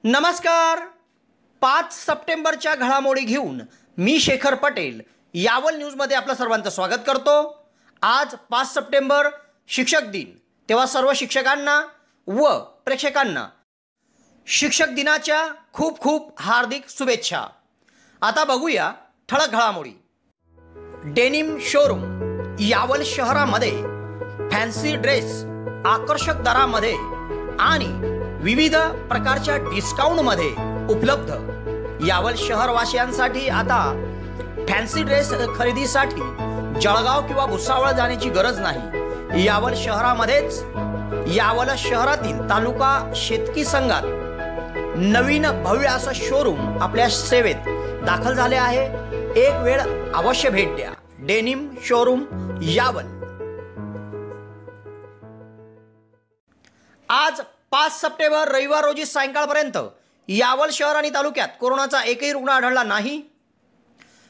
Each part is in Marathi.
नमस्कार. 5 सप्टेंबरच्या घडामोडी घेऊन मी शेखर पटेल यावल न्यूजमध्ये आपलं सर्वांचं स्वागत करतो. आज 5 सप्टेंबर शिक्षक दिन. तेव्हा सर्व शिक्षकांना व प्रेक्षकांना शिक्षक दिनाच्या खूप खूप हार्दिक शुभेच्छा. आता बघूया ठळक घडामोडी. डेनिम शोरूम यावल शहरामध्ये फॅन्सी ड्रेस आकर्षक दरामध्ये आणि विविध प्रकारच्या डिस्काउंटमध्ये उपलब्ध. यावल शहरवासियांसाठी आता फॅन्सी ड्रेस खरेदीसाठी जळगाव किंवा भुसावळ जाण्याची गरज नाही. यावल शहरामध्येच यावल शहरातील तालुका शेतकी संघात नवीन भव्य असं शोरूम आपल्या सेवेत दाखल झाले आहे. एक वेळ अवश्य भेट द्या. Denim showroom Yawal. आज 5 सप्टेंबर रविवार रोजी सायंकाळपर्यंत यावल शहर आणि तालुक्यात कोरोनाचा एकही रुग्ण आढळला नाही.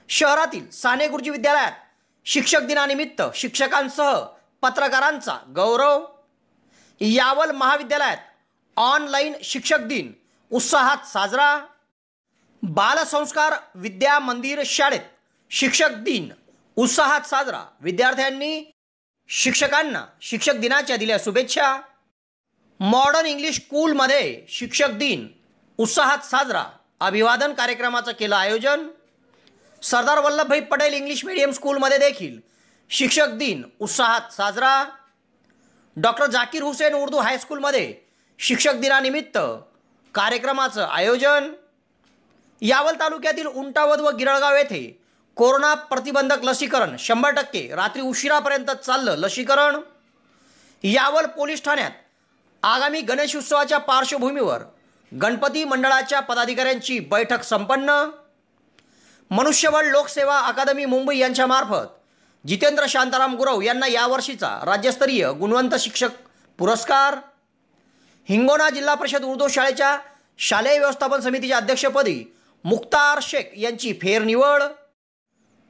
शहरातील साने गुरुजी विद्यालयात शिक्षक दिनानिमित्त शिक्षकांसह पत्रकारांचा गौरव. यावल महाविद्यालयात ऑनलाईन शिक्षक दिन उत्साहात साजरा. बालसंस्कार विद्या मंदिर शाळेत शिक्षक दिन उत्साहात साजरा. विद्यार्थ्यांनी शिक्षकांना शिक्षक दिनाच्या दिल्या शुभेच्छा. मॉडर्न इंग्लिश स्कूलमध्ये शिक्षक दिन उत्साहात साजरा. अभिवादन कार्यक्रमाचं केलं आयोजन. सरदार वल्लभभाई पटेल इंग्लिश मीडियम स्कूलमध्ये देखील शिक्षक दिन उत्साहात साजरा. डॉक्टर जाकीर हुसेन उर्दू हायस्कूलमध्ये शिक्षक दिनानिमित्त कार्यक्रमाचं आयोजन. यावल तालुक्यातील उंटावद व गिरळगाव येथे कोरोना प्रतिबंधक लसीकरण 100%. रात्री उशिरापर्यंत चाललं लसीकरण. यावल पोलीस ठाण्यात आगामी गणेश उत्सवाच्या पार्श्वभूमीवर गणपती मंडळाच्या पदाधिकाऱ्यांची बैठक संपन्न. मनुष्यबळ लोकसेवा अकादमी मुंबई यांच्यामार्फत जितेंद्र शांताराम गुरव यांना यावर्षीचा राज्यस्तरीय गुणवंत शिक्षक पुरस्कार. हिंगोना जिल्हा परिषद उर्दू शाळेच्या शालेय व्यवस्थापन समितीच्या अध्यक्षपदी मुख्तार शेख यांची फेरनिवड.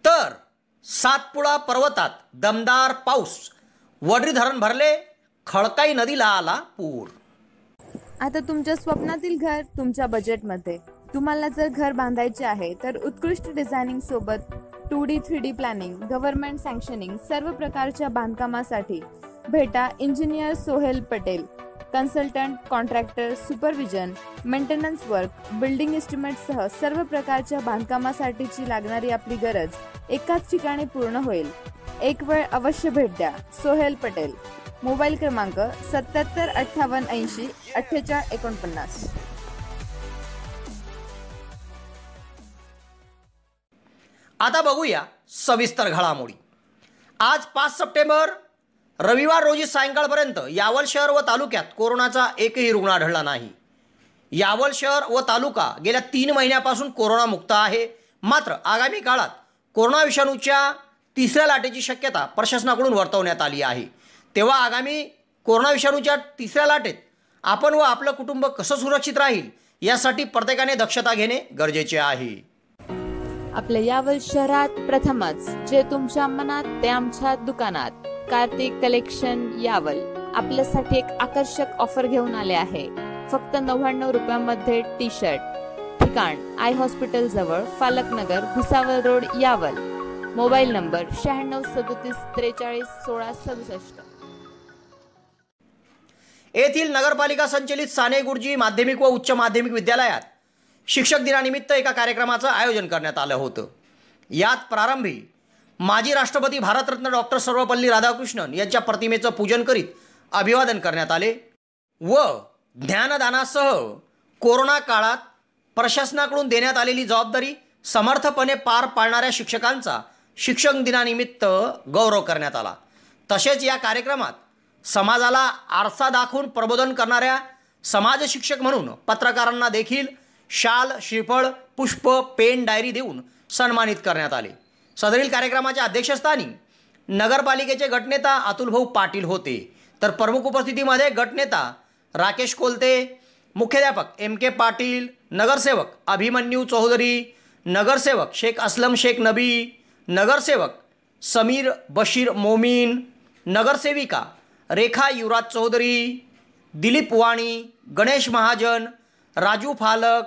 तर सातपुडा पर्वतात दमदार पाऊस. वडरी धरण भरले. खडकाई नदीला आला पूर. आता तुमच्या स्वप्नातील घर तुमच्या बजेटमध्ये. तुम्हाला जर घर बांधायचे आहे तर उत्कृष्ट डिझायनिंग सोबत 2D 3D प्लॅनिंग, गव्हर्नमेंट सँक्शनिंग सर्व प्रकारच्या बांधकामासाठी भेटा engineer Sohel Patel. Consultant, contractor, supervision, maintenance work, building एस्टिमेटसह सर्व प्रकारच्या बांधकामासाठीची लागणारी आपली गरज एकाच ठिकाणी पूर्ण होईल. एक वेळ अवश्य भेट द्या. सोहेल पटेल. मोबाईल क्रमांक 77 58 80 48 49. आता बघूया सविस्तर घडामोडी. आज 5 सप्टेंबर रविवार रोजी सायंकाळपर्यंत यावल शहर व तालुक्यात कोरोनाचा एकही रुग्ण आढळला नाही. यावल शहर व तालुका गेल्या 3 महिन्यापासून कोरोनामुक्त आहे. मात्र आगामी काळात कोरोना विषाणूच्या तिसऱ्या लाटेची शक्यता प्रशासनाकडून वर्तवण्यात आली आहे. तेव्हा आगामी कोरोना विषाणूच्या तिसऱ्या लाटेत आपण व आपलं कुटुंब कसं सुरक्षित राहील यासाठी प्रत्येकाने दक्षता घेणे गरजेचे आहे. आपल्या यावल शहरात प्रथमच जे तुमच्या मनात ते आमच्या दुकानात. कार्तिक कलेक्शन यावल आपल्यासाठी एक आकर्षक ऑफर घेऊन आले आहे. फक्त 99 रुपयामध्ये टी शर्ट. ठिकाण आय हॉस्पिटल जवळ, Falaknagar, Bhusawal road, Yawal. Mobile number 96 37 43 16 67. येथील नगरपालिका संचलित साने गुरुजी माध्यमिक व उच्च माध्यमिक विद्यालयात शिक्षक दिनानिमित्त एका कार्यक्रमाचं आयोजन करण्यात आलं होतं. यात प्रारंभी माजी राष्ट्रपती भारतरत्न डॉक्टर सर्वपल्ली राधाकृष्णन यांच्या प्रतिमेचं पूजन करीत अभिवादन करण्यात आले व ज्ञानदानासह कोरोना काळात प्रशासनाकडून देण्यात आलेली जबाबदारी समर्थपणे पार पाडणाऱ्या शिक्षकांचा शिक्षक दिनानिमित्त गौरव करण्यात आला. तसेच या कार्यक्रमात समाजाला आरसा दाखवून प्रबोधन करणाऱ्या समाज शिक्षक म्हणून पत्रकारांना देखील शाल, श्रीफळ, पुष्प, पेन, डायरी देऊन सन्मानित करण्यात आले. सदरील कार्यक्रमाच्या अध्यक्षस्थानी नगरपालिकेचे गटनेता अतुलभाऊ पाटील होते. तर प्रमुख उपस्थितीमध्ये गटनेता राकेश कोलते, मुख्याध्यापक MK पाटील, नगरसेवक अभिमन्यू चौधरी, नगरसेवक शेख असलम शेख नबी, नगरसेवक समीर बशीर मोमीन, नगरसेविका रेखा युवराज चौधरी, दिलीप वाणी, गणेश महाजन, राजू फालक,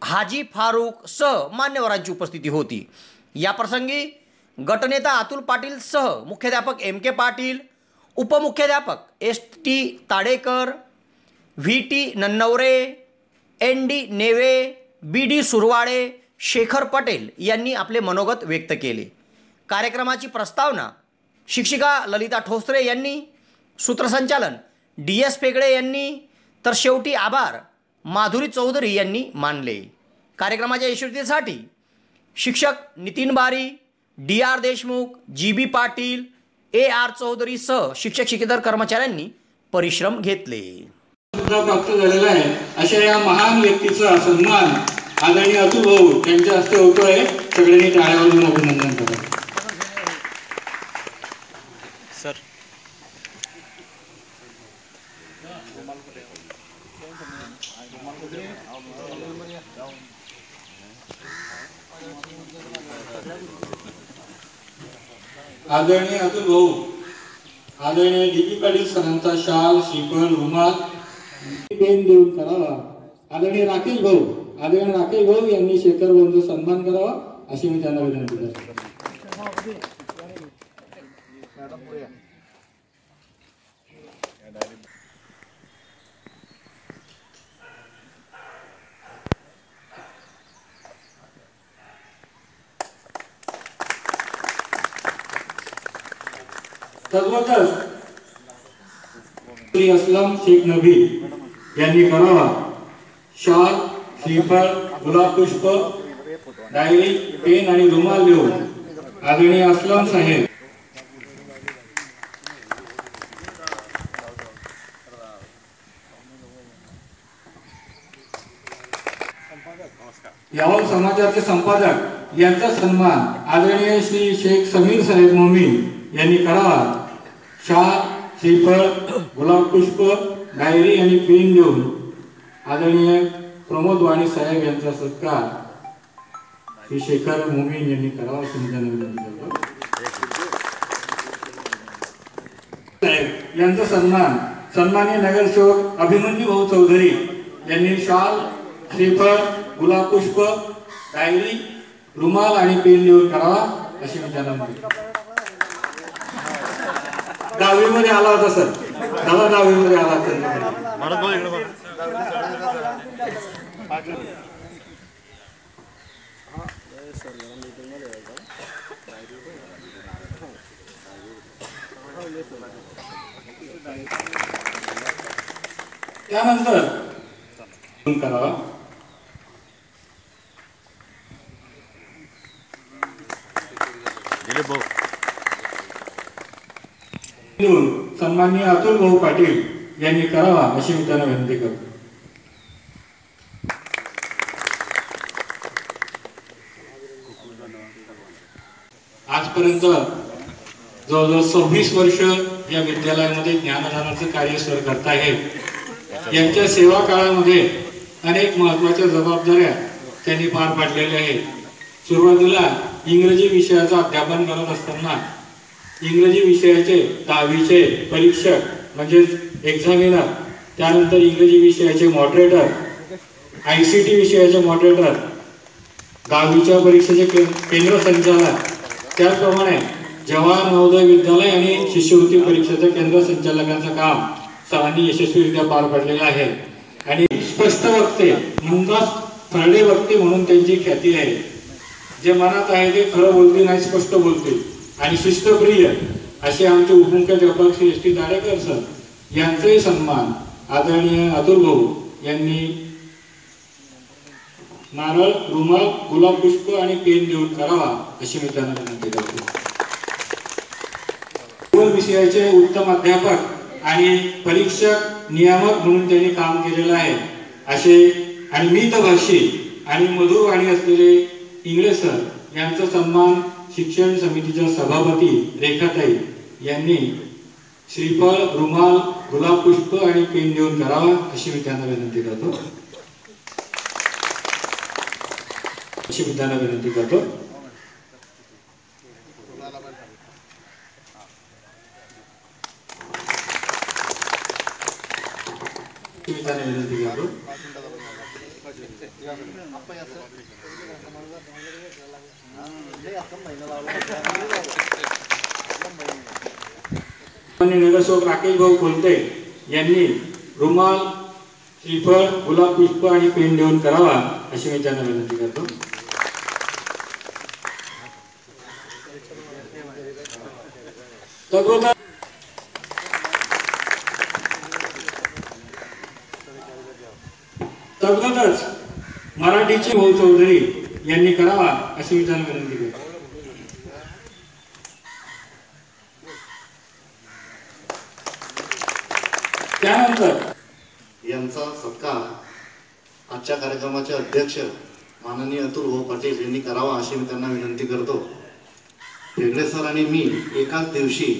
हाजी फारूक सह मान्यवरांची उपस्थिती होती. या प्रसंगी गटनेता अतुल पाटील सह मुख्याध्यापक एम के पाटील, उपमुख्याध्यापक S T Tadekar, V T Nannaware, N D Neve, B D Surwade, Shekhar Patel यांनी आपले मनोगत व्यक्त केले. कार्यक्रमाची प्रस्तावना शिक्षिका ललिता ठोसरे यांनी, सूत्रसंचालन डी एस पेगडे यांनी, तर शेवटी आभार माधुरी चौधरी यांनी मानले. कार्यक्रमाच्या यशस्वीतेसाठी शिक्षक Nitin Bari, D R Deshmukh, G B Patil, A R Chaudhari सह शिक्षक शिक्षकेतर कर्मचाऱ्यांनी परिश्रम घेतले. सुद्धा प्राप्त झालेला आहे. अशा या महान व्यक्तीचा सन्मान आदरणीय अतुल भाऊ यांच्या हस्ते होतोय. सगळ्यांनी टाळ्या वाजवून अभिनंदन करा. सर आदरणीय अतुल भाऊ, आदरणीय डी पी पाटील सरांचा शाल, श्रीफळ, रुमाल पेन देऊन करावा. आदरणीय राकेश भाऊ, आदरणीय राकेश भाऊ यांनी शेखर भाऊंचा सन्मान करावा अशी मी त्यांना विनंती करतो. तद्वतच श्री असलम शेख नबी यांनी करावा. शाल, श्रीफळ, गुलाब पुष्प, डायरी, पेन आणि रुमाल देऊन आदरणीय असलम साहेब यावल समाजाचे संपादक यांचा सन्मान आदरणीय श्री शेख समीर साहेब मोमीन यांनी करावा. शाल, श्रीफळ, गुलाब पुष्प, डायरी आणि पेन देऊन आदरणीय प्रमोद वाणी साहेब यांचा सत्कार श्री शेखर मोमीन यांनी करावा अशी मी त्यांना विनंती करतो. साहेब यांचा सन्मान सन्माननीय नगरसेवक अभिमन्यू भाऊ चौधरी यांनी शाल, श्रीफळ, गुलाब पुष्प, डायरी, रुमाल आणि पेन देऊन करावा अशी मी त्यांना म्हणतो. दहावीमध्ये आला होता सर, दादा दहावीमध्ये आला होता. त्यानंतर करावा. सन्माननीय अतुल भाऊ पाटील यांनी करावा अशी मी त्यांना विनंती करतो. आजपर्यंत जवळजवळ 26 वर्ष या विद्यालयामध्ये ज्ञानदानाचं कार्य सर करत आहेत. यांच्या सेवा काळामध्ये अनेक महत्वाच्या जबाबदाऱ्या त्यांनी पार पाडलेल्या आहेत. सुरुवातीला इंग्रजी विषयाचं अध्यापन करत असताना इंग्रजी विषयाचे 10वीचे परीक्षक म्हणजे एक्झामिनर, त्यानंतर इंग्रजी विषयाचे मॉडरेटर, ICT विषयाचे मॉडरेटर, 10वीच्या परीक्षेचे केंद्र संचालक, त्याचप्रमाणे जवाहर नवोदय विद्यालय आणि शिष्यवृत्ती परीक्षेच्या केंद्र संचालकांचं काम सरांनी यशस्वीरित्या पार पाडलेलं आहे. आणि स्पष्ट वक्ते म्हणतात, खरडे वक्ते म्हणून त्यांची ख्याती आहे. जे मनात आहे ते खरं बोलतील आणि स्पष्ट बोलतील आणि शिस्तप्रिय असे आमचे उपमुख्याध्यापक श्री एस टी ताडेकर सर यांचाही सन्मान आदरणीय अतुल भाऊ यांनी नारळ, रुमाल, गुलाब पुष्प आणि पेन देऊन करावा अशी मी त्यांना विनंती करतो. विषयाचे उत्तम अध्यापक आणि परीक्षक नियामक म्हणून त्यांनी काम केलेलं आहे असे आणि मितभाषी आणि मधुर वाणी असलेले इंगळे सर यांचा सन्मान शिक्षण समितीच्या सभापती रेखाताई यांनी श्रीफळ, रुमाल, गुलाब पुष्प आणि पेन देऊन करावा अशी मी त्यांना विनंती करतो. अशी मी त्यांना विनंती करतो. विनंती करतो. नगरसेवक राकेश भाऊ कोलते यांनी रुमाल, श्रीफळ, गुलाब पुष्प आणि पेन देऊन करावा अशी मी त्यांना विनंती करतो. तद्वतच मराठीचे भाऊ चौधरी यांनी करावा अशी मी त्यांना विनंती करतो. त्यानंतर यांचा सत्कार आजच्या कार्यक्रमाचे अध्यक्ष माननीय अतुल भाऊ पाटील यांनी करावा अशी मी त्यांना विनंती करतो. हेगडे सर आणि मी एकाच दिवशी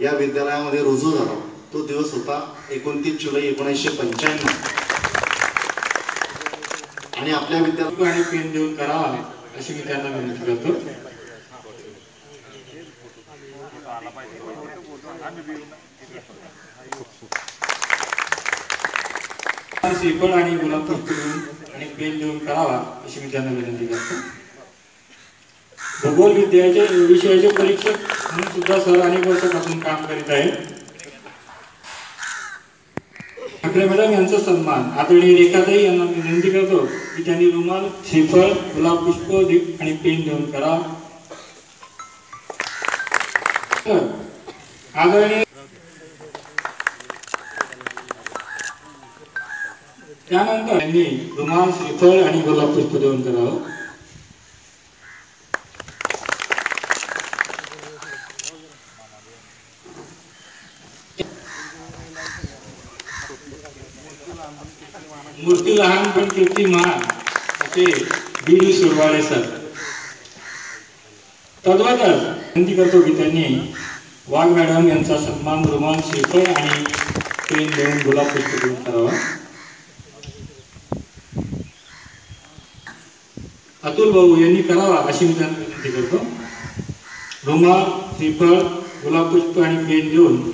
या विद्यालयामध्ये रुजू झालो. तो दिवस होता 29 जुलै 1995 आणि आपल्या विद्यालयात आणि पेन देऊन करावा अशी मी त्यांना विनंती करतो. श्रीफळ आणि गुलाब पुष्प देऊन आणि पेन देऊन करावा अशी मी त्यांना विनंती करतो. भूगोल विषयाचे परीक्षक म्हणून सुद्धा सर अनेक वर्षापासून काम करीत आहेत. ठाकरे मॅडम यांचा सन्मान आदरणीय रेखाताई यांना विनंती करतो की त्यांनी रुमाल, श्रीफळ, गुलाब पुष्प आणि पेन देऊन करावा. आदरणीय त्यानंतर त्यांनी रुमाल, श्रीफळ आणि गुलाब पुष्प देऊन करावं. मूर्ती लहान पण कीर्ती महान असे बी सुरवाडे सर. तद्वतच विनंती करतो की त्यांनी वाघ मॅडम यांचा सन्मान रुमाल, श्रीफळ आणि पेन देऊन गुलाब पुष्प देऊन करावा. अतुल भाऊ यांनी करावा अशी मी त्यांना विनंती करतो. रुमाल, श्रीफळ, गुलाब पुष्प आणि पेन देऊन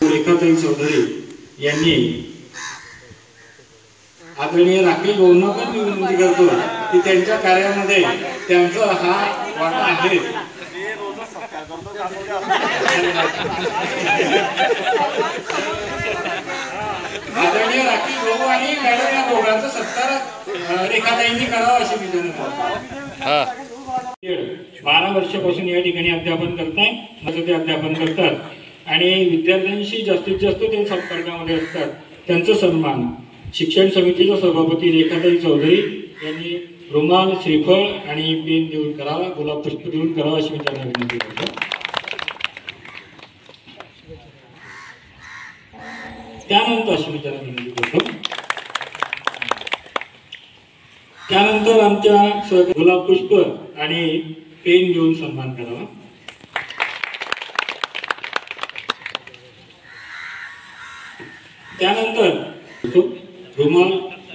रेखाताई चौधरी यांनी आदरणीय राकेश भाऊंना पण मी विनंती करतो की त्यांच्या कार्यामध्ये त्यांचा हा वाटा आहे. आदरणीय राकेश भाऊ आणि मॅडम या दोघांचा सत्कार रेखाताईंनी करावा अशी मी त्यांना 12 वर्षापासून या ठिकाणी अध्यापन करताय. माझं ते अध्यापन करतात आणि विद्यार्थ्यांशी जास्तीत जास्त ते संपर्कामध्ये असतात. त्यांचा सन्मान शिक्षण समितीच्या सभापती रेखाताई चौधरी यांनी रुमाल, श्रीफळ आणि पेन देऊन करावा, गुलाब पुष्प देऊन करावा अशी मी त्यांना विनंती करतो. त्यानंतर अशी मी त्यांना विनंती करतो. त्यानंतर आमच्या गुलाब पुष्प आणि पेन देऊन सन्मान करावा. त्यानंतर रुमाल,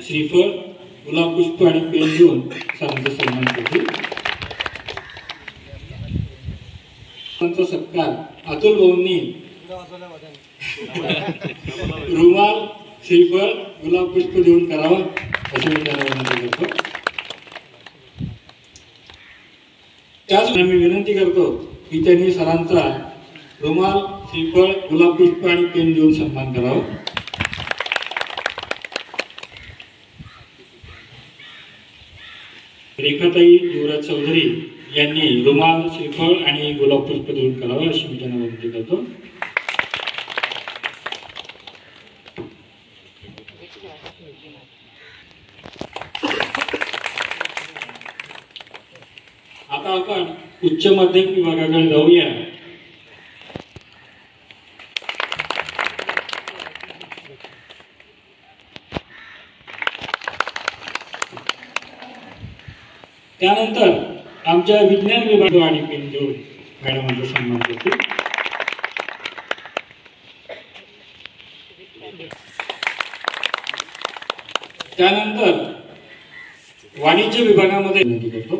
श्रीफळ, गुलाब पुष्प आणि पेन देऊन सरांचा सन्मान करतो. त्यांचा सत्कार अतुल भाऊंनी रुमाल, श्रीफळ, गुलाब पुष्प देऊन करावा अशी मी त्यांना विनंती करतो. त्याच मी विनंती करतो की त्यांनी सरांचा रुमाल, श्रीफळ, गुलाब पुष्प आणि पेन देऊन सन्मान करावा. रेखाताई युवराज चौधरी यांनी रुमाल, श्रीफळ आणि गुलाब पुष्प देऊन करावा अशी मी त्यांना विनंती करतो. आता आपण उच्च माध्यमिक विभागाकडे जाऊया. त्यानंतर आमच्या विज्ञान विभाग आणि पेन देऊन मॅडमांचा सन्मान करतो. त्यानंतर वाणिज्य विभागामध्ये विनंती करतो.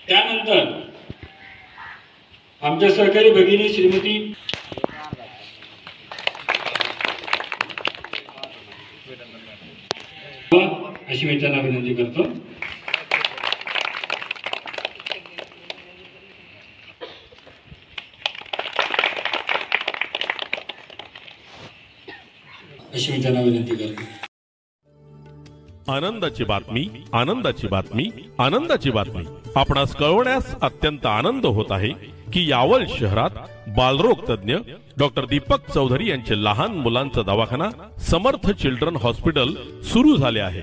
त्यानंतर आमच्या सहकारी भगिनी श्रीमती अशी मी त्यांना विनंती करतो. अशी मी त्यांना विनंती करतो. आनंदाची बातमी, आनंदाची बातमी, आनंदाची बातमी. आपणास कळवण्यास अत्यंत आनंद होत आहे की यावल शहरात बालरोग तज्ञ डॉक्टर दीपक चौधरी यांचे लहान मुलांचा दवाखाना समर्थ चिल्ड्रन हॉस्पिटल सुरू झाले आहे.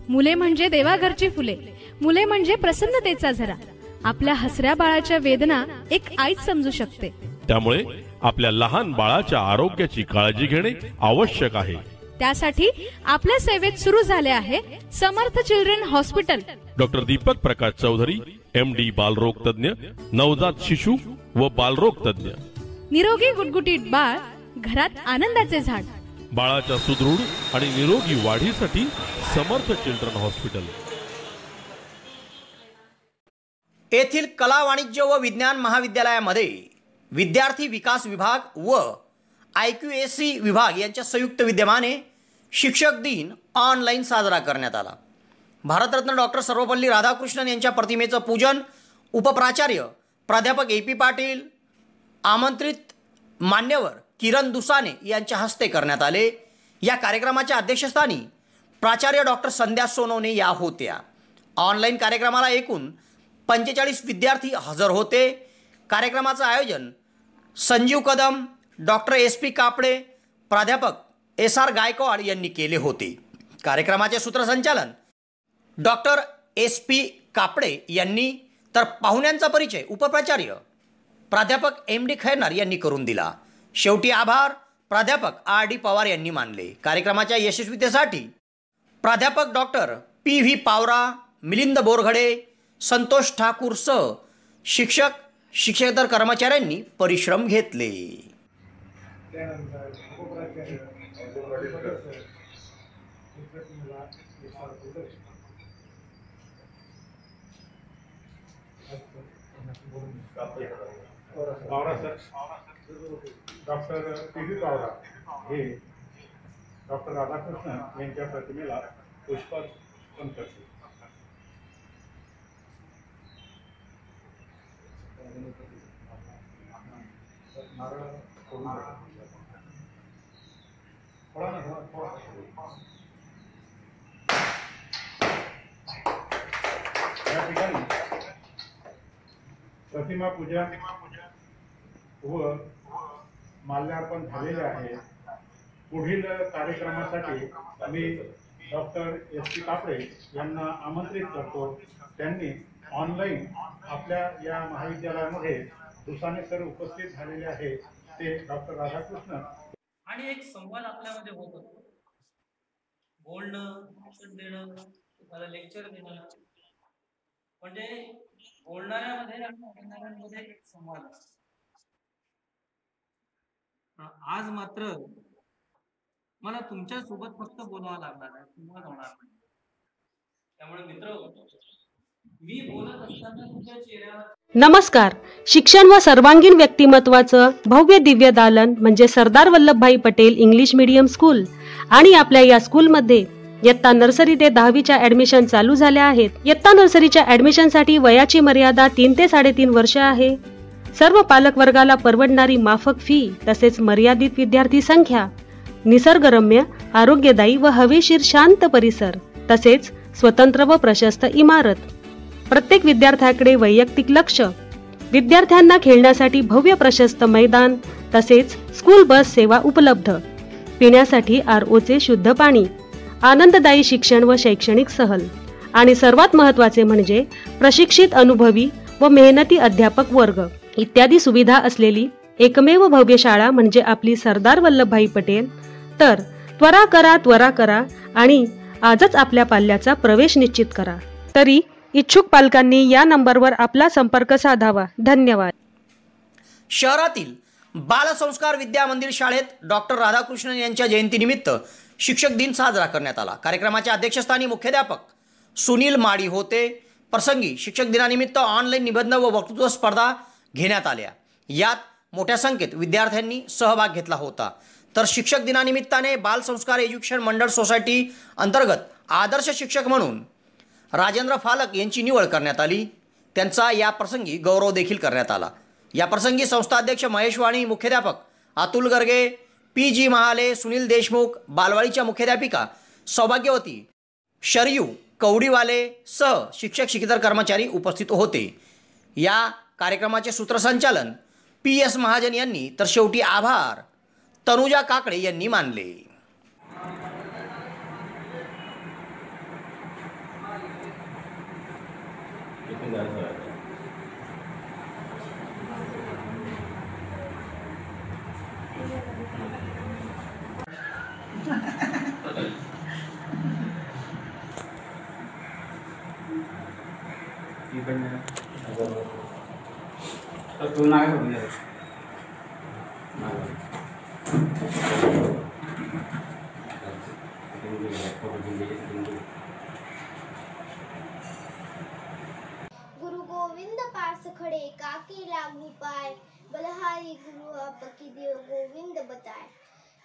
मुले म्हणजे देवाघरची फुले, मुले म्हणजे प्रसन्नतेचा झरा. आपल्या हसऱ्या बाळाच्या वेदना एक आईच समजू शकते. त्यामुळे आपल्या लहान बाळाच्या आरोग्याची काळजी घेणे आवश्यक आहे. त्यासाठी आपल्या सेवेत सुरू झाले आहे समर्थ children hospital. Doctor Deepak Prakash Chaudhary, MD, बालरोग तज्ञ, नवजात शिशु व बालरोग तज्ञ. निरोगी गुटगुटीत बाळ, घरात आनंदाचे झाड. बाळाच्या सुदृढ आणि निरोगी वाढीसाठी समर्थ चिल्ड्रन हॉस्पिटल. येथील कला, वाणिज्य व विज्ञान महाविद्यालयामध्ये विद्यार्थी विकास विभाग व IQAC विभाग यांच्या संयुक्त विद्यमाने शिक्षक दिन ऑनलाईन साजरा करण्यात आला. भारतरत्न डॉक्टर सर्वपल्ली राधाकृष्णन यांच्या प्रतिमेचं पूजन उपप्राचार्य प्राध्यापक AP पाटील, आमंत्रित मान्यवर किरण दुसाने यांच्या हस्ते करण्यात आले. या कार्यक्रमाच्या अध्यक्षस्थानी प्राचार्य डॉक्टर संध्या सोनवणे या होत्या. ऑनलाईन कार्यक्रमाला एकूण 45 विद्यार्थी हजर होते. कार्यक्रमाचं आयोजन संजीव कदम, डॉक्टर SP कापडे, प्राध्यापक SR गायकवाड यांनी केले होते. कार्यक्रमाचे सूत्रसंचालन डॉक्टर SP कापडे यांनी, तर पाहुण्यांचा परिचय उपप्राचार्य प्राध्यापक MD खैरनार यांनी करून दिला. शेवटी आभार प्राध्यापक RD पवार यांनी मानले. कार्यक्रमाच्या यशस्वीतेसाठी प्राध्यापक डॉक्टर PV पावरा, मिलिंद बोरघडे, संतोष ठाकूर सह शिक्षकेतर कर्मचाऱ्यांनी परिश्रम घेतले. Pawara sir, doctor PV Pawara हे डॉक्टर राधाकृष्णन यांच्या प्रतिमेला पुष्पार्पण करते. या ठिकाणी प्रतिमा पूजा व माल्यार्पण झालेले आहे. पुढील कार्यक्रमासाठी मी डॉक्टर SP कापडे यांना आमंत्रित करतो. त्यांनी ऑनलाईन आपल्या या महाविद्यालयामध्ये दुसाने सर उपस्थित झालेले आहे. ते डॉक्टर राधाकृष्णन आणि एक संवाद आपल्यामध्ये होत असतो. बोलणं, भाषण देणं, तुम्हाला लेक्चर देणं, म्हणजे बोलणाऱ्यामध्ये आणि ऐकणाऱ्यांमध्ये एक संवाद असतो. आज मात्र मला तुमच्या सोबत फक्त बोलावं लागणार आहे, संवाद होणार नाही. त्यामुळे मित्र, मी बोलत असताना तुमच्या चेहऱ्यावर. नमस्कार. शिक्षण व सर्वांगीण व्यक्तिमत्वाचं भव्य दिव्य दालन म्हणजे Sardar Vallabhbhai Patel English medium school. आणि आपल्या या स्कूलमध्ये इयत्ता नर्सरी ते 10वीच्या ऍडमिशन चालू झाल्या आहेत. इयत्ता नर्सरीच्या ऍडमिशनसाठी वयाची मर्यादा 3 ते 3.5 वर्ष आहे. सर्व पालक वर्गाला परवडणारी माफक फी, तसेच मर्यादित विद्यार्थी संख्या, निसर्गरम्य, आरोग्यदायी व हवेशीर शांत परिसर, तसेच स्वतंत्र व प्रशस्त इमारत, प्रत्येक विद्यार्थ्याकडे वैयक्तिक लक्ष, विद्यार्थ्यांना खेळण्यासाठी भव्य प्रशस्त मैदान, तसेच स्कूल बस सेवा उपलब्ध, पिण्यासाठी ROचे शुद्ध पाणी, आनंददायी शिक्षण व शैक्षणिक सहल, आणि सर्वात महत्त्वाचे म्हणजे प्रशिक्षित, अनुभवी व मेहनती अध्यापक वर्ग इत्यादी सुविधा असलेली एकमेव भव्य शाळा म्हणजे आपली सरदार वल्लभभाई पटेल. तर त्वरा करा आणि आजच आपल्या पाल्याचा प्रवेश निश्चित करा. तरी इच्छुक पालकांनी या नंबरवर आपला संपर्क साधावा. धन्यवाद. शहरातील बालसंस्कार विद्या मंदिर शाळेत डॉक्टर राधाकृष्णन यांच्या जयंतीनिमित्त शिक्षक दिन साजरा करण्यात आला. कार्यक्रमाच्या अध्यक्षस्थानी मुख्याध्यापक सुनील माडी होते. प्रसंगी शिक्षक दिनानिमित्त ऑनलाईन निबंध व वक्तृत्व स्पर्धा घेण्यात आल्या. यात मोठ्या संख्येत विद्यार्थ्यांनी सहभाग घेतला होता. तर शिक्षक दिनानिमित्ताने बाल संस्कार एज्युकेशन मंडळ सोसायटी अंतर्गत आदर्श शिक्षक म्हणून राजेंद्र फालक यांची निवड करण्यात आली. त्यांचा या प्रसंगी गौरव देखील करण्यात आला. या प्रसंगी संस्थाध्यक्ष महेश वाणी, मुख्याध्यापक अतुल गर्गे, PG महाले, सुनील देशमुख, बालवाडीच्या मुख्याध्यापिका सौभाग्यवती, शरयू कवडीवाले सह शिक्षक शिक्षेतर कर्मचारी उपस्थित होते. या कार्यक्रमाचे सूत्रसंचालन PS महाजन यांनी, तर शेवटी आभार तनुजा काकडे यांनी मानले. गुरु गोविंद पास खड़े काके लागू पाय, बलहारी गुरु आपकी देव गोविंद बताय.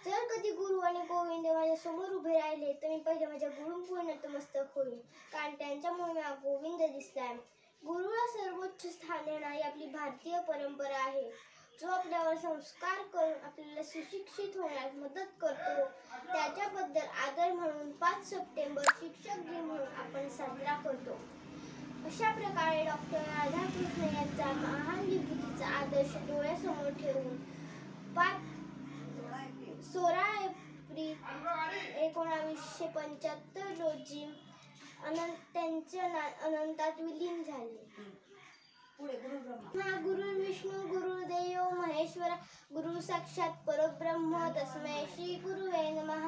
जर कधी गुरु आणि गोविंद माझ्या समोर उभे राहिले तर मी पहिले माझ्या गुरूंपुढे नतमस्तक होईल, कारण त्यांच्यामुळे मला गोविंद दिसलाय. गुरुला सर्वोच्च स्थान देणारी आपली भारतीय परंपरा आहे, जो आपल्यावर संस्कार करून आपल्याला सुशिक्षित होण्यास मदत करतो. त्याच्याबद्दल आदर म्हणून 5 सप्टेंबर शिक्षक दिन म्हणून आपण साजरा करतो. अशा प्रकारे डॉक्टर राधाकृष्ण यांचा महान विभूतीचा आदर्श डोळ्यासमोर ठेवून 16 एप्रिल 1975 रोजी त्यांचे अनंतात विलीन झाले. गुरु विष्णू गुरुदेव महेश्वर गुरु साक्षात परब्रह्म तस्मै श्री गुरुवे नमः.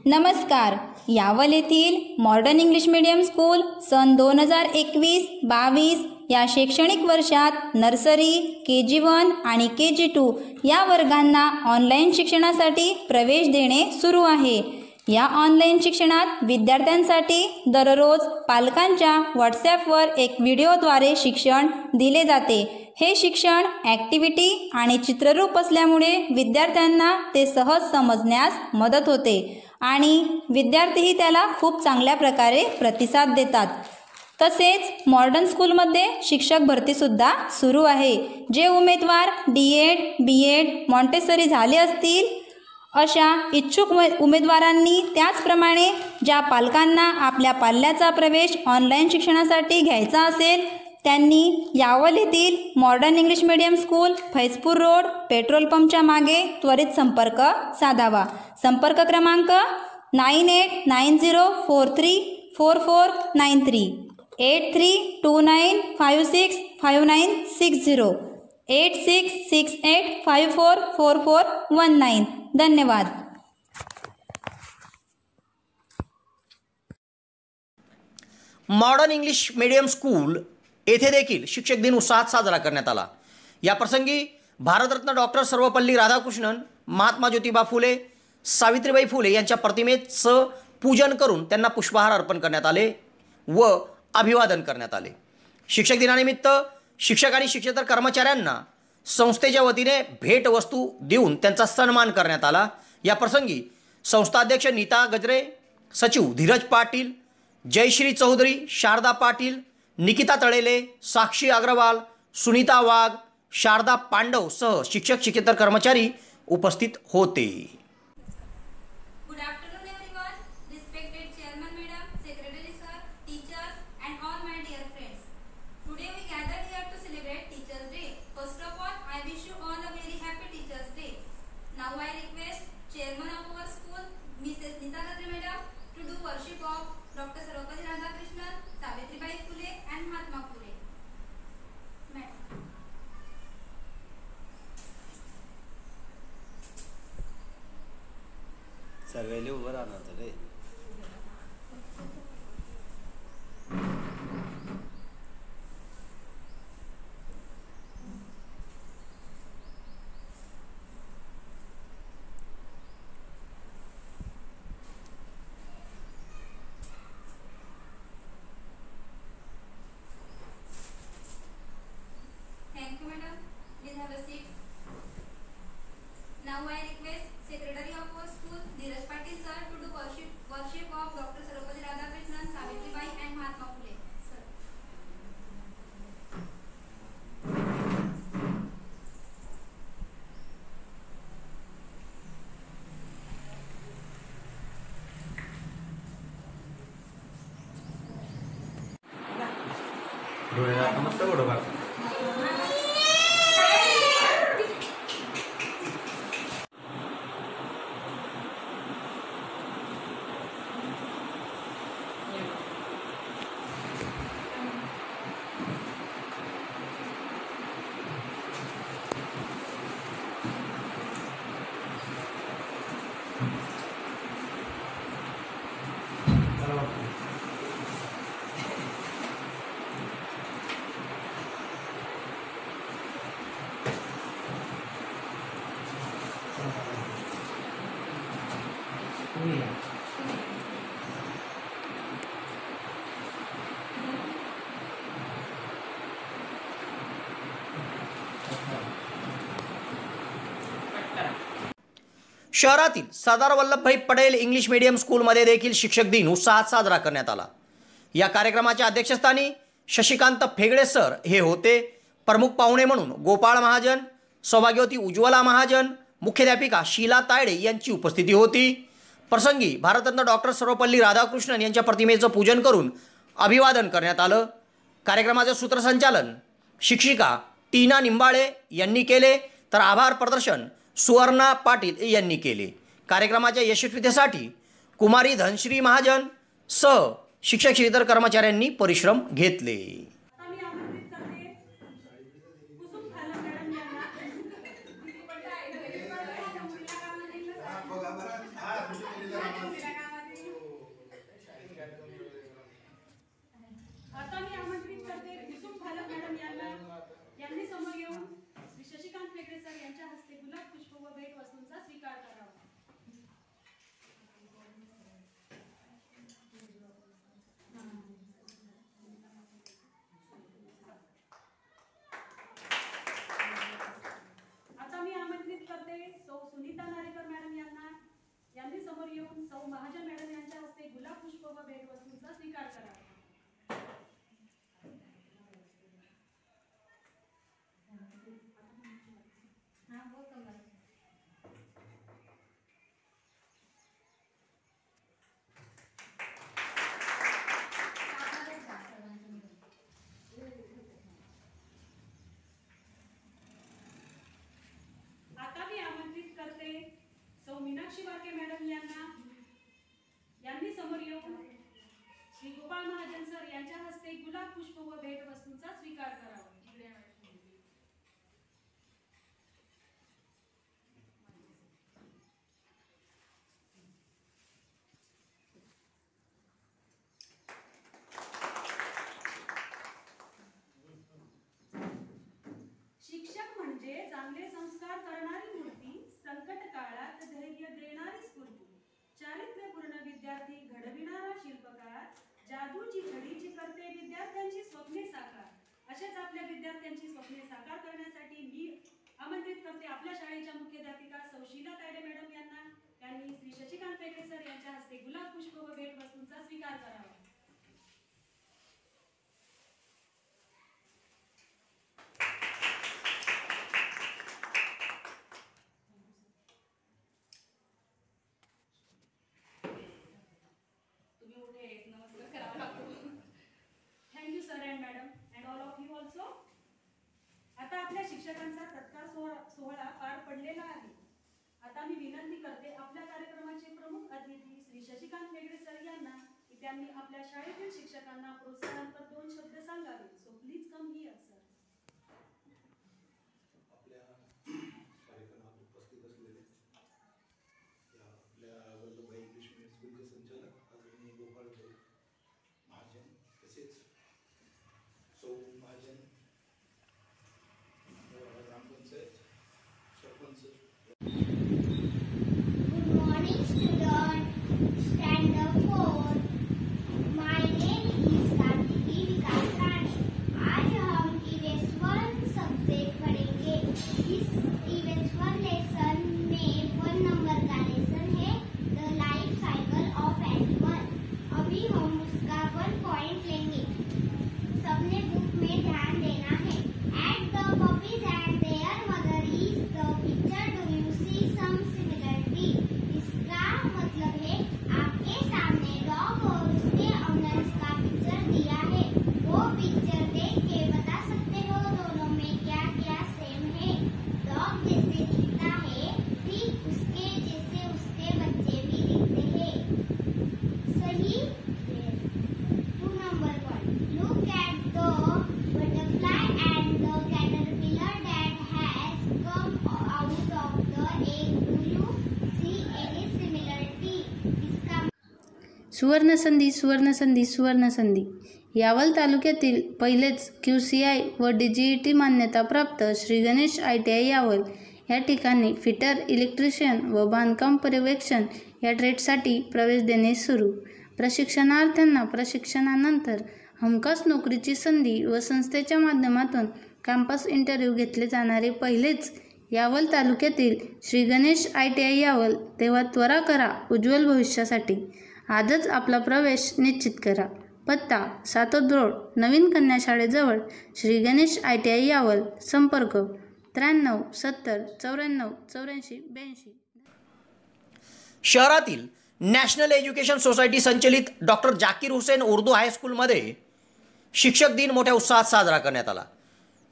नमस्कार. यावल येथील मॉडर्न इंग्लिश मीडियम स्कूल सन 2021-22 या शैक्षणिक वर्षात नर्सरी, KG1 आणि KG2 या वर्गांना ऑनलाईन शिक्षणासाठी प्रवेश देणे सुरू आहे. या ऑनलाईन शिक्षणात विद्यार्थ्यांसाठी दररोज पालकांच्या व्हॉट्सॲपवर एक व्हिडिओद्वारे शिक्षण दिले जाते. हे शिक्षण ॲक्टिव्हिटी आणि चित्ररूप असल्यामुळे विद्यार्थ्यांना ते सहज समजण्यास मदत होते आणि विद्यार्थीही त्याला खूप चांगल्या प्रकारे प्रतिसाद देतात. तसेच मॉडर्न स्कूलमध्ये शिक्षक भरतीसुद्धा सुरू आहे. जे उमेदवार DED, BEd, मॉन्टेसरी झाले असतील अशा इच्छुक उमेदवारांनी, त्याचप्रमाणे ज्या पालकांना आपल्या पाल्याचा प्रवेश ऑनलाईन शिक्षणासाठी घ्यायचा असेल त्यांनी यावल येथील modern English medium school, Faizpur road, petrol पंपच्या मागे त्वरित संपर्क साधावा. संपर्क क्रमांक 9890434493, 8329565960, 8668544419. धन्यवाद. मॉडर्न इंग्लिश मीडियम स्कूल येथे देखील शिक्षक दिन उत्साहात साजरा करण्यात आला. या प्रसंगी भारतरत्न डॉक्टर सर्वपल्ली राधाकृष्णन, महात्मा ज्योतिबा फुले, सावित्रीबाई फुले यांच्या प्रतिमेचं पूजन करून त्यांना पुष्पहार अर्पण करण्यात आले व अभिवादन करण्यात आले. शिक्षक दिनानिमित्त शिक्षक आणि शिक्षकेतर कर्मचाऱ्यांना संस्थेच्या वतीने भेटवस्तू देऊन त्यांचा सन्मान करण्यात आला. या प्रसंगी संस्थाध्यक्ष नीता गजरे, सचिव धीरज पाटील, जयश्री चौधरी, शारदा पाटील, निकिता तळेले, साक्षी अग्रवाल, सुनीता वाघ, शारदा पांडव सह शिक्षक शिक्षेतर कर्मचारी उपस्थित होते. Good afternoon everyone, respected chairman madam, secretary sir, teachers and all my dear friends. Today we gathered here to celebrate Teachers Day. First of all, I wish you all a very happy Teachers Day. Now I request chairman of our school, Mrs. Nita Gadre madam, to do worship of Dr. Sarvapalli Radhakrishnan, Savitribai Phule and Mahatma Phule. Madam. सर्वेले उभं राहणार रे. Thank you madam. Please have a seat. Now I request Secretary of our school, Dheeraj Patil sir, to do worship of Dr. Sarvapalli Radhakrishnan, Savitribai and Mahatma Phule. Sir. डोळ्याला मस्त बरोबर. शहरातील सरदार वल्लभभाई पटेल इंग्लिश मीडियम स्कूलमध्ये देखील शिक्षक दिन उत्साहात साजरा करण्यात आला. या कार्यक्रमाच्या अध्यक्षस्थानी शशिकांत फेगडे सर हे होते. प्रमुख पाहुणे म्हणून गोपाळ महाजन, सौभाग्यवती उज्ज्वला महाजन, मुख्याध्यापिका शीला तायडे यांची उपस्थिती होती. प्रसंगी भारतरत्न डॉक्टर सर्वपल्ली राधाकृष्णन यांच्या प्रतिमेचं पूजन करून अभिवादन करण्यात आलं. कार्यक्रमाचे सूत्रसंचालन शिक्षिका टीना निंबाळे यांनी केले, तर आभार प्रदर्शन सुवर्णा पाटील यांनी केले. कार्यक्रमाच्या यशस्वीतेसाठी कुमारी धनश्री महाजन सह शिक्षक शिक्षेतर कर्मचाऱ्यांनी परिश्रम घेतले. आता मी आमंत्रित करते कुसुम फालक मॅडम यांनी समोर येऊन श्री शशिकांत फेगडे सर यांच्या हस्ते गुलाब पुष्प व भेट वस्तूंचा स्वीकार करावा. आता मी आमंत्रित करते सौ सुनीता नारेकर मॅडम यांनी समोर येऊन सौ महाजन मॅडम यांच्या हस्ते गुलाब पुष्प व भेट वस्तूंचा स्वीकार करावा. आता मी आमंत्रित करते सौ मीनाक्षी बाके मॅडम यांनी समोर येऊन श्री गोपाळ महाजन सर यांच्या हस्ते गुलाब पुष्प व भेट वस्तूंचा स्वीकार करावा. शिक्षक म्हणजे चांगले संस्कार करणारी मूर्ती, संकट काळात धैर्य देणारी स्फूर्ती, चारित्र्यपूर्ण विद्यार्थी घडविणारा शिल्पकार, जादूची घडीची करते विद्यार्थ्यांची स्वप्ने साकार. अशाच आपल्या विद्यार्थ्यांची स्वप्ने साकार करण्यासाठी मी आमंत्रित करते आपल्या शाळेच्या मुख्याध्यापिका सौ शीला तायडे मॅडम यांनी श्री शशिकांत फेगडे सर यांच्या हस्ते गुलाब पुष्प व भेट वस्तूंचा स्वीकार करावा. सोहळा पार पडलेला आहे. आता मी विनंती करते आपल्या कार्यक्रमाचे प्रमुख अतिथी श्री शशिकांत वेगळे सर यांना की त्यांनी आपल्या शाळेतील शिक्षकांना प्रोत्साहनपर 2 शब्द सांगावे. So please come here sir. आपल्या कार्यक्रमात उपस्थित असलेले आपल्या वल्लभभाई इंग्लिश मीडियम स्कूलचे संचालक आदरणीय गोपाळ महाजन, तसेच सौ महाजन, ग्रामपंचायत sarpanch. Good morning students, standard 4. My name is Kartiki Vikas Rane. आज हम EVS 1 सब्जेक्ट पढ़ेंगे. इस EVS 1 लेसन में 1 नंबर का लेसन है the life cycle of animal. अभी हम उसका 1 पॉइंट लेंगे. सबने बुक में ध्यान देना है. At the puppies and their mother is the picture. Do you see some similarity? इसका मतलब है आपके सामने डॉग और उसके ओनर्स का पिक्चर दिया है. वो पिक्चर देख के बता सकते हो दोनों में क्या क्या सेम है. डॉग जैसे दिखता है ठीक उसके जैसे उसके बच्चे भी दिखते हैं. सही. 2 number 1. Look at the butterfly and the caterpillar that has come out of the egg. Do you see any similarity? इसका सुवर्णसंधी सुवर्णसंधी सुवर्णसंधी यावल तालुक्यातील पहिलेच QCI व DGET मान्यताप्राप्त श्री गणेश ITI यावल या ठिकाणी फिटर, इलेक्ट्रिशियन व बांधकाम पर्यवेक्षण या ट्रेडसाठी प्रवेश देणे सुरू. प्रशिक्षणार्थ्यांना प्रशिक्षणानंतर हमखास नोकरीची संधी व संस्थेच्या माध्यमातून कॅम्पस इंटरव्ह्यू घेतले जाणारे पहिलेच यावल तालुक्यातील श्री गणेश ITI यावल. तेव्हा त्वरा करा उज्ज्वल भविष्यासाठी. आजच आपला प्रवेश निश्चित करा. पत्ता सातोद रोड, नवीन कन्या शाळेजवळ, श्री गणेश ITI यावल. संपर्क 93 70 94 84 82. शहरातील नॅशनल एज्युकेशन सोसायटी संचलित डॉक्टर जाकीर हुसेन उर्दू हायस्कूलमध्ये शिक्षक दिन मोठ्या उत्साहात साजरा करण्यात आला.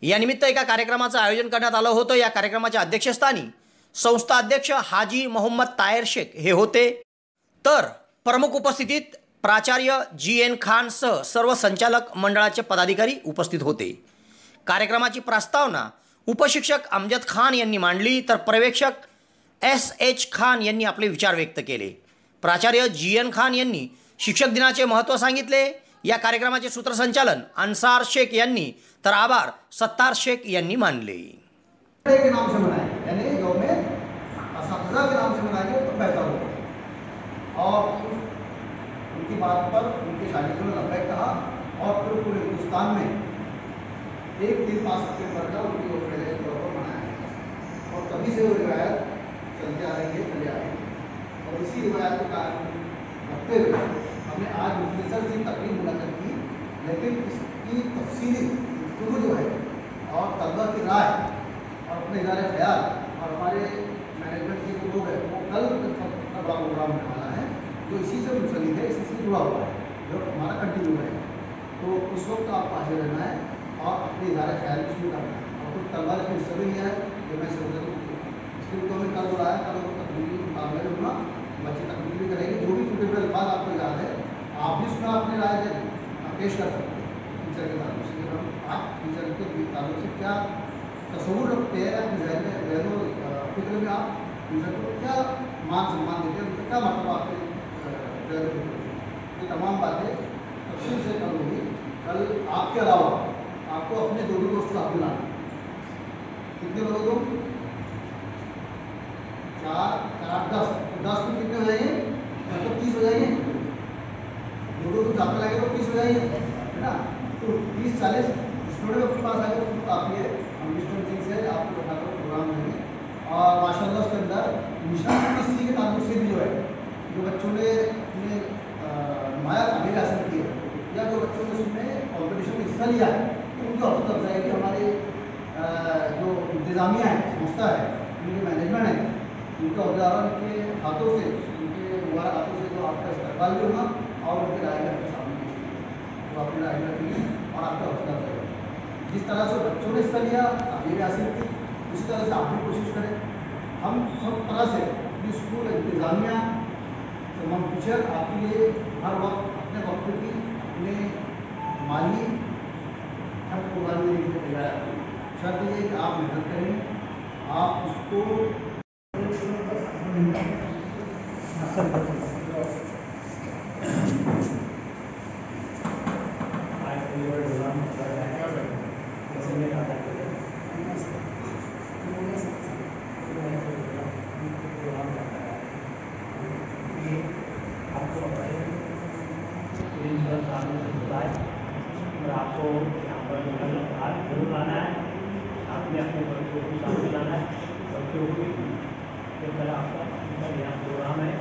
यानिमित्त एका कार्यक्रमाचं आयोजन करण्यात आलं होतं. या कार्यक्रमाच्या अध्यक्षस्थानी संस्था अध्यक्ष हाजी मोहम्मद तायर शेख हे होते. तर प्रमुख उपस्थितीत प्राचार्य GN खान सह सर्व संचालक मंडळाचे पदाधिकारी उपस्थित होते. कार्यक्रमाची प्रस्तावना उपशिक्षक अमजद खान यांनी मांडली, तर पर्यवेक्षक SH खान यांनी आपले विचार व्यक्त केले. प्राचार्य GN खान यांनी शिक्षक दिनाचे महत्त्व सांगितले. या कार्यक्रमाचे सूत्रसंचालन अन्सार शेख यांनी, तर आभार सत्तार शेख यांनी मानले. के नाम से मनाएं, यानी यौम असातिज़ा के नाम से मनाएंगे तो बेहतर होगा. और उनकी बात पर उनके शागिर्दों ने लब्बैक कहा और फिर पूरे हिंदुस्तान में एक दिन 5 सितंबर का उनकी यौम के तौर पर मनाया गया. और तभी से वो रिवायत चलते आ रही है, चले आ रही है. और इसी रिवायत को कारण रखते हुए हमने आज मुख्तसर सी तकरीब मुनक़्क़द की, लेकिन इसकी तफसीली गुफ्तगू जो है और तलबा की राय और अपने इदारे ख्याल और हमारे मैनेजमेंट के जो लोग हैं वो कल का बड़ा प्रोग्राम होने वाला है जो इसी से मुंसलिक है, इसी से जुड़ा हुआ है, जो हमारा कंटिन्यू है. तो उस वक्त आपको हाजिर रहना है और अपने इदारे ख्याल भी शुरू करना है. और कुछ तलबा ने हिस्सा भी लिया है जो मैं सोच इसके तो हमें कल बुलाया, कल वो तकरीरी मुकाबले में हुआ, बच्चे तकरीर भी करेंगे. जो भी छोटे बड़े अल्फाज आपको याद है आप भी उसमें अपनी राय पेश कर सकते हैं. टीचर के ताल्लुक से हम आप टीचर के ताल्लुक से क्या तस्वुर रखते हैं अपने जहन फिक्र में, आप टीचर को क्या मान सम्मान देते हैं, उनका क्या मतलब आपके ये तमाम बातें तफसील से कल होगी. कल आपके अलावा आपको अपने 2 दोस्त साथ में लाना. कितने लोग हो? 4 8 10 में कितने हो जाएंगे? मतलब 30 हो जाएंगे. 2 जाते लगे तो 30 हो जाएंगे, है ना. तो 30 40 स्टूडेंट आपके पास आए तो काफ़ी है. हम स्टूडेंट से आपको बताकर प्रोग्राम देंगे. और माशाल्लाह उसके अंदर निशान किसी के ताल्लुक से भी जो है जो बच्चों ने अपने नुमाया काबिल हासिल की है या जो बच्चों ने उसमें कॉम्पिटिशन में हिस्सा लिया है तो उनकी हौसला अफजाई कि हमारे जो इंतज़ामिया है, संस्था है, उनके मैनेजमेंट है, उनका उदाहरण के हाथों से, उनके मुबारक हाथों से जो आपका इस्तेमाल भी होगा और उनके राय आपके सामने तो अपनी राय रखेंगे और आपका हौसला करेंगे. जिस तरह से बच्चों ने हिस्सा लिया, काबिल हासिल की, उसी तरह से आप भी कोशिश करें। हम सब तरह से अपनी स्कूल इंतजामिया तमाम टीचर आपके लिए हर वक्त अपने वक्त की अपने माली हर कुर्बानी देने के लिए तैयार है। शर्त ये कि आप मेहनत करें, आप उसको आपको यहाँ पर आज जरूर आना है, आपने अपने बच्चों को साथ लाना है, बच्चों को किस तरह आपका यहाँ प्रोग्राम है।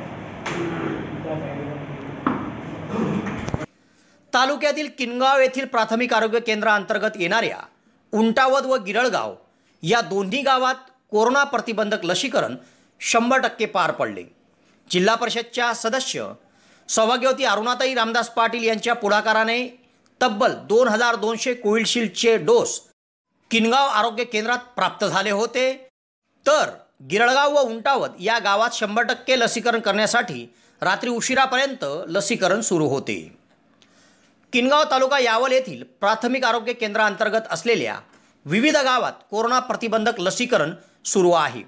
तालुक्यातील किनगाव येथील प्राथमिक आरोग्य केंद्रांतर्गत येणाऱ्या उंटावद व गिरळगाव या दोन्ही गावात कोरोना प्रतिबंधक लसीकरण 100% पार पडले। जिल्हा परिषदच्या सदस्य सौभाग्यवती अरुणाताई रामदास पाटील यांच्या पुढाकाराने तब्बल 2200 कोविशिल्डचे डोस किनगाव आरोग्य केंद्रात प्राप्त झाले होते, तर गिरळगाव व उंटावद या गावात 100% लसीकरण करण्यासाठी रात्री उशिरापर्यंत लसीकरण सुरू होते। किनगाव तालुका यावल येथील प्राथमिक आरोग्य केंद्रांतर्गत असलेल्या विविध गावात कोरोना प्रतिबंधक लसीकरण सुरू आहे।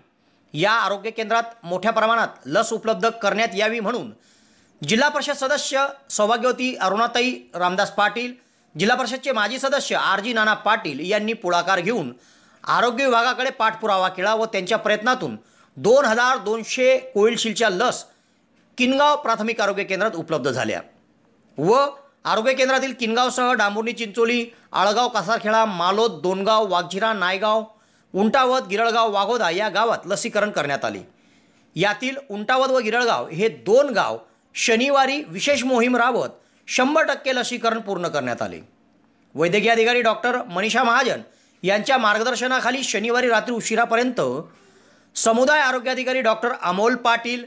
या आरोग्य केंद्रात मोठ्या प्रमाणात लस उपलब्ध करण्यात यावी म्हणून जिल्हा परिषद सदस्य सौभाग्यवती अरुणाताई रामदास पाटील, जिल्हा परिषदचे माजी सदस्य RG नाना पाटील यांनी पुढाकार घेऊन आरोग्य विभागाकडे पाठपुरावा केला व त्यांच्या प्रयत्नातून 2200 कोविशिल्डच्या लस किनगाव प्राथमिक आरोग्य केंद्रात उपलब्ध झाल्या व आरोग्य केंद्रातील किनगावसह डांबुर्णी, चिंचोली, आळगाव, कासारखेडा, मालोद, दोनगाव, वाघझिरा, नायगाव, उंटावद, गिरळगाव, वाघोदा या गावात लसीकरण करण्यात आले। यातील उंटावद व गिरळगाव हे 2 गाव शनिवारी विशेष मोहीम राबवत 100% लसीकरण पूर्ण करण्यात आले। वैद्यकीय अधिकारी डॉक्टर मनीषा महाजन यांच्या मार्गदर्शनाखाली शनिवारी रात्री उशिरापर्यंत समुदाय आरोग्य अधिकारी doctor Amol Patil,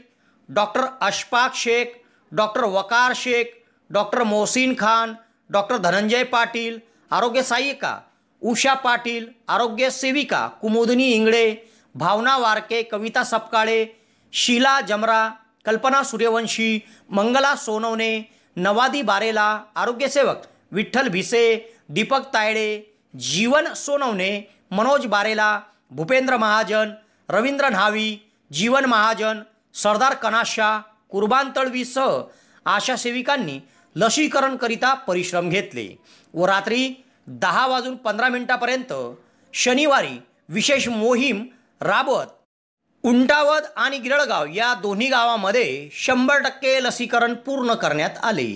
doctor Ashfaq Shaikh, doctor Waqar Shaikh, doctor Mohsin Khan, doctor Dhananjay Patil, आरोग्य सहाय्यिका उषा पाटील, आरोग्य सेविका कुमुदनी इंगळे, भावना वारके, कविता सपकाळे, शीला जमरा, कल्पना सूर्यवंशी, मंगला सोनवणे, नवादी बारेला, आरोग्यसेवक विठ्ठल भिसे, दीपक तायडे, जीवन सोनवणे, मनोज बारेला, भूपेंद्र महाजन, रवींद्र न्हावी, जीवन महाजन, सरदार कनाशा, कुर्बान तळवीसह आशा सेविकांनी लसीकरणकरिता परिश्रम घेतले व रात्री 10:15 शनिवारी विशेष मोहीम राबवत उंटावद आणि गिरळगाव या दोन्ही गावांमध्ये 100% लसीकरण पूर्ण करण्यात आले।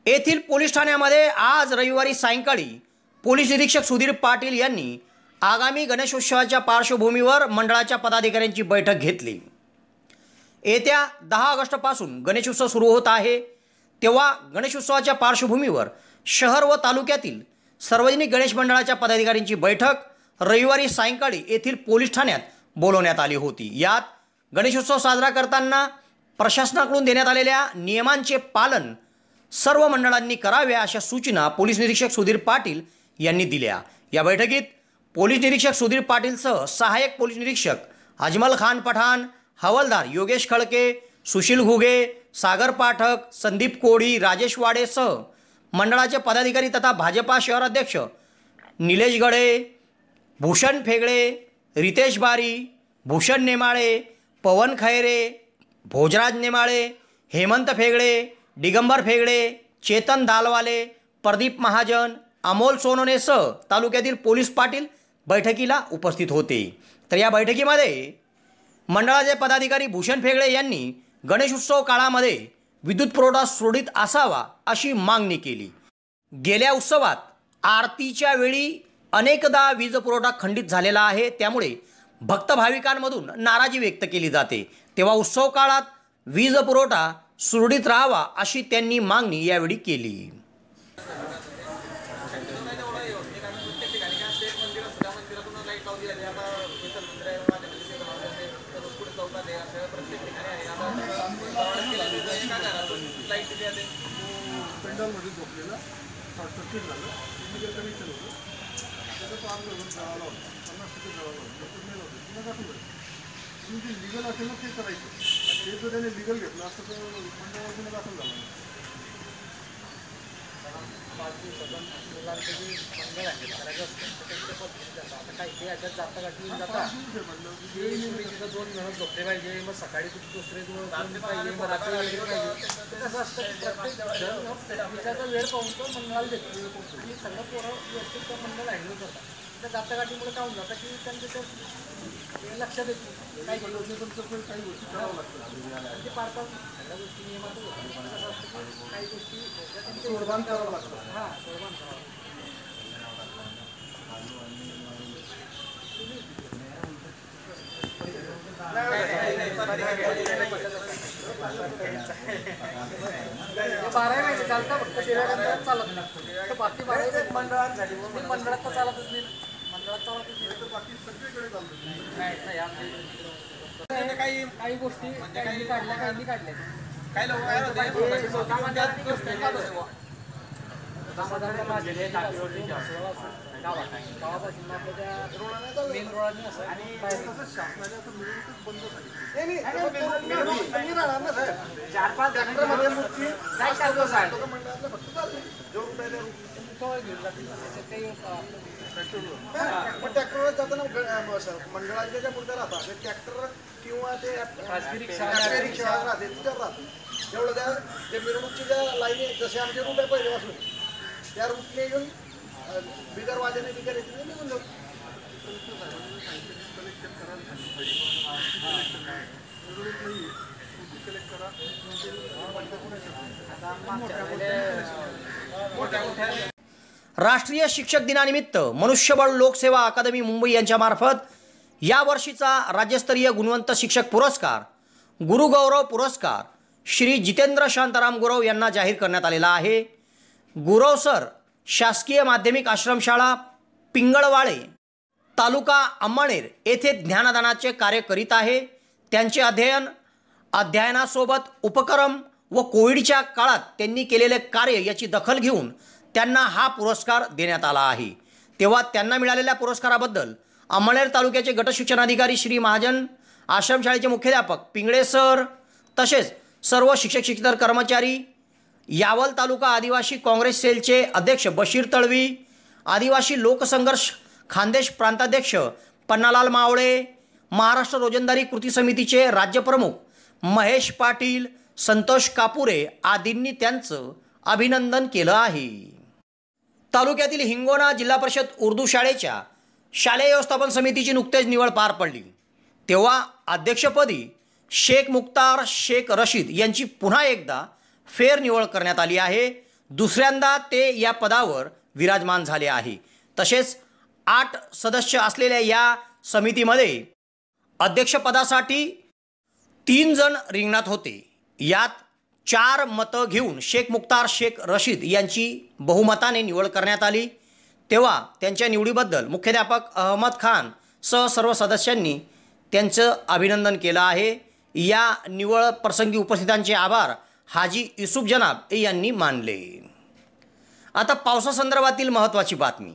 येथील पोलीस ठाण्यामध्ये आज रविवारी सायंकाळी पोलीस निरीक्षक सुधीर पाटील यांनी आगामी गणेशोत्सवाच्या पार्श्वभूमीवर मंडळाच्या पदाधिकाऱ्यांची बैठक घेतली। येत्या 10 ऑगस्टपासून गणेशोत्सव सुरू होत आहे, तेव्हा गणेशोत्सवाच्या पार्श्वभूमीवर शहर व तालुक्यातील सार्वजनिक गणेश मंडळाच्या पदाधिकाऱ्यांची बैठक रविवारी सायंकाळी येथील पोलीस ठाण्यात बोलवण्यात आली होती। यात गणेशोत्सव साजरा करताना प्रशासनाकडून देण्यात आलेल्या नियमांचे पालन सर्व मंडळांनी करावे अशा सूचना पोलीस निरीक्षक सुधीर पाटील यांनी दिल्या। या बैठकीत पोलीस निरीक्षक सुधीर पाटीलसह सहाय्यक पोलीस निरीक्षक अजमल खान पठाण, हवालदार योगेश खळके, सुशील घुगे, सागर पाठक, संदीप कोळी, राजेश वाडेसह मंडळाचे पदाधिकारी तथा भाजपा शहर अध्यक्ष निलेश गडे, भूषण फेगळे, रितेश बारी, भूषण नेमाळे, पवन खैरे, भोजराज नेमाळे, हेमंत फेगळे, दिगंबर फेगळे, चेतन दालवाले, प्रदीप महाजन, अमोल सोनवणेसह तालुक्यातील पोलीस पाटील बैठकीला उपस्थित होते. तर या बैठकीमध्ये मंडळाचे पदाधिकारी भूषण फेगळे यांनी गणेशोत्सव काळामध्ये विद्युत पुरवठा सुरळीत असावा अशी मागणी केली. गेल्या उत्सवात आरतीच्या वेळी अनेकदा वीज पुरवठा खंडित झालेला आहे, त्यामुळे भक्त भाविकांमधून नाराजी व्यक्त केली जाते. तेव्हा उत्सव काळात वीज पुरवठा सुरळीत राहावा अशी त्यांनी मागणी यावेळी केली. पेंडॉलमध्ये झोपलेला शॉर्ट सर्किट झालं, इमिजिएट कनेक्शन होतं, त्याचं तो आग लागून जळाला होता, 50% जळाला होता, त्याचं मेल होतं, पुन्हा दाखवलं. तुम्ही जे लिगल असेल ना ते करायचं, ते जर त्याने लिगल घेतलं असतं तर मंडळाला गुन्हा दाखल झाला. 5 दिवसाचा मुलांचं जे मंडळ आहे करायचं असतं त्यांच्या पद्धतीने जातं. आता काही ते याच्यात जाता गाठी जाता तिथं 2 जण झोपले पाहिजे, मग सकाळी तुम्ही दुसरे पाहिजे, मग रात्री वगैरे पाहिजे. कसं असतं प्रत्येक जण विचाराचा वेळ पाहून तो मंडळाला देतो, वेळ पाहून की सगळं पोरं व्यवस्थित त्या मंडळ हँडल करतात. त्या जातागाठीमुळे काय होऊन जातं की त्यांच्या ते लक्षात येतो काही गोष्टी काही गोष्टी करावं लागतात ते पार पाडून सगळ्या गोष्टी नियमातच होतात. कसं असतं की काही गोष्टी सोडबान करावं लागतं. हां, सोडबान करावं लागतं. बाराही महिने चालतं, फक्त दिव्यानंतर चालत नाही. बाकी बाराही मंडळात झाली, मंडळात तर चालतच नाही, मंडळात चालतच नाही, तर बाकी सगळीकडे चालतं नाही. काही गोष्टी काही काढल्या, काही काढल्या. काही लोक गावापासून आपल्या त्या मेन रोडाने असं आणि शासनाने असं मिळूनच बंद झाली. नाही राहणार ना साहेब, 4-5 ट्रॅक्टरमध्ये मूर्ती काय चालतो साहेब मंडळातलं फक्त चालते जेवढं पहिले घेऊन जाते पण ट्रॅक्टरवर जाताना मंडळाच्या ज्या मूर्त्या राहतात ते ट्रॅक्टर किंवा ते रिक्षा राहते तिच्यावर राहते. एवढं त्या जे मिरवणुकीच्या ज्या लाईनी जसे आमचे रूट आहे पहिल्यापासून त्या रूटने येऊन बिगर वाजाने बिगर येते निघून जाऊ. राष्ट्रीय शिक्षक दिनानिमित्त मनुष्यबळ लोकसेवा अकादमी मुंबई यांच्यामार्फत या वर्षीचा राज्यस्तरीय गुणवंत शिक्षक पुरस्कार गुरुगौरव पुरस्कार श्री जितेंद्र शांताराम गुरव यांना जाहीर करण्यात आलेला आहे. गुरव सर शासकीय माध्यमिक आश्रमशाळा पिंगळवाळे तालुका अंमळनेर येथे ज्ञानदानाचे कार्य करीत आहे. त्यांचे अध्ययनासोबत उपक्रम व कोविडच्या काळात त्यांनी केलेले कार्य याची दखल घेऊन त्यांना हा पुरस्कार देण्यात आला आहे. तेव्हा त्यांना मिळालेल्या पुरस्काराबद्दल अंमळनेर तालुक्याचे गट शिक्षणाधिकारी श्री महाजन, आश्रमशाळेचे मुख्याध्यापक पिंगळे सर तसेच सर्व शिक्षक शिक्षेतर कर्मचारी, यावल तालुका आदिवासी काँग्रेस सेलचे अध्यक्ष बशीर तळवी, आदिवासी लोकसंघर्ष खानदेश प्रांताध्यक्ष पन्नालाल मावळे, महाराष्ट्र रोजंदारी कृती समितीचे राज्यप्रमुख महेश पाटील, संतोष कापुरे आदींनी त्यांचं अभिनंदन केलं आहे. तालुक्यातील हिंगोना जिल्हा परिषद उर्दू शाळेच्या शालेय व्यवस्थापन समितीची नुकतेच निवड पार पडली. तेव्हा अध्यक्षपदी शेख मुख्तार शेख रशीद यांची पुन्हा एकदा फेरनिवड करण्यात आली आहे. दुसऱ्यांदा ते या पदावर विराजमान झाले आहे. तसेच 8 सदस्य असलेल्या या समितीमध्ये अध्यक्षपदासाठी 3 जण रिंगणात होते. यात 4 मतं घेऊन शेख मुख्तार शेख रशीद यांची बहुमताने निवड करण्यात आली. तेव्हा त्यांच्या निवडीबद्दल मुख्याध्यापक अहमद खान सह सर्व सदस्यांनी त्यांचं अभिनंदन केलं आहे. या निवड प्रसंगी उपस्थितांचे आभार हाजी युसुफ जनाब यांनी मानले. आता पावसासंदर्भातील महत्त्वाची बातमी.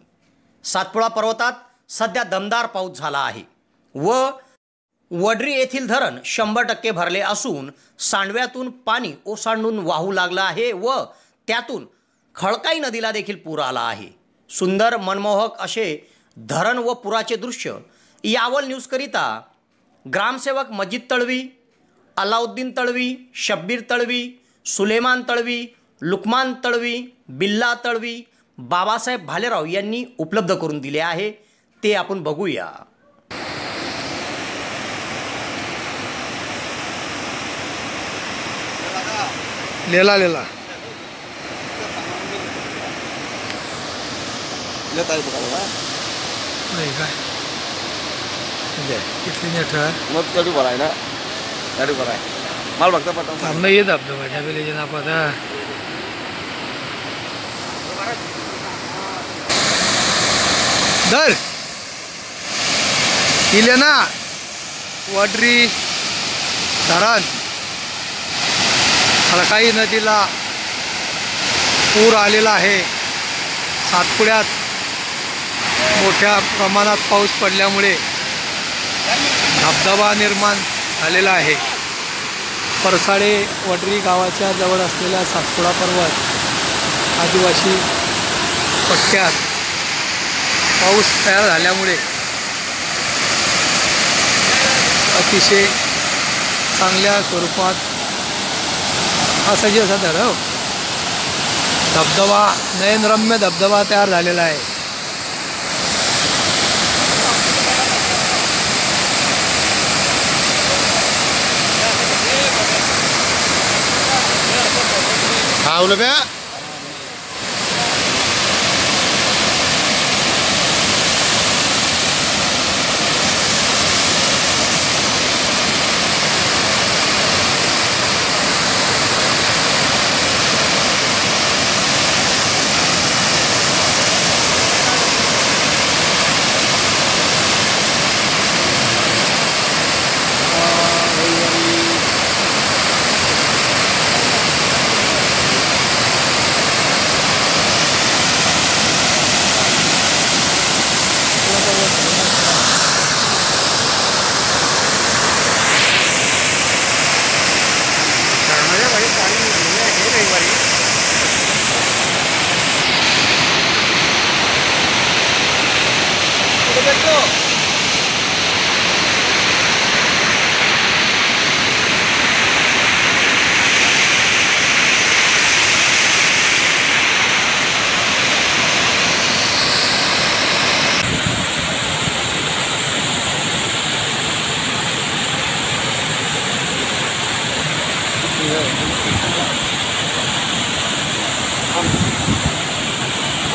सातपुडा पर्वतात सध्या दमदार पाऊस झाला आहे व वडरी येथील धरण 100% भरले असून सांडव्यातून पाणी ओसांडून वाहू लागलं आहे व त्यातून खळकाई नदीला देखील पूर आला आहे. सुंदर मनमोहक असे धरण व पुराचे दृश्य यावल न्यूजकरिता ग्रामसेवक मजीद तळवी, अलाउद्दीन तळवी, शब्बीर तळवी, सुलेमान तळवी, लुकमान तळवी, बिल्ला तळवी, बाबासाहेब भालेराव यांनी उपलब्ध करून दिले आहे, ते आपण बघूया. लेला लेला नाही काय कितली नेट मग गाडी भराय ना गाडी भराय मला बघता पडतो थांबणं येत धबधबा विलेज नापात दर इले ना वडरी धरण खडकाई नदीला पूर आलेला आहे. सातपुड्यात मोठ्या प्रमाणात पाऊस पडल्यामुळे धबधबा निर्माण झालेला आहे. परसाडे वडरी गावाच्या जवळ असलेल्या सातपुडा पर्वत आदिवासी पट्ट्यात पाऊस तयार झाल्यामुळे अतिशय चांगल्या स्वरूपात असाची असा धरण धबधबा नयनरम्य धबधबा तयार झालेला आहे. आवलं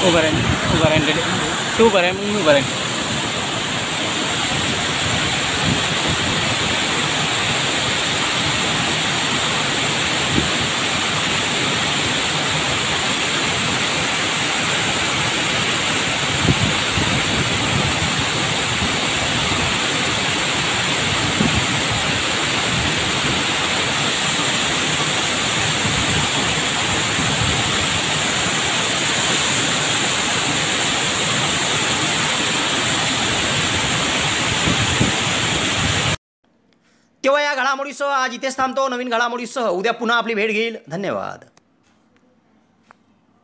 उभं राहीन तू उभं राहीन मग मी उभं राहीन. तेव्हा या घडामोडीसह आज इथेच थांबतो. नवीन घडामोडीसह उद्या पुन्हा आपली भेट घेईल. धन्यवाद.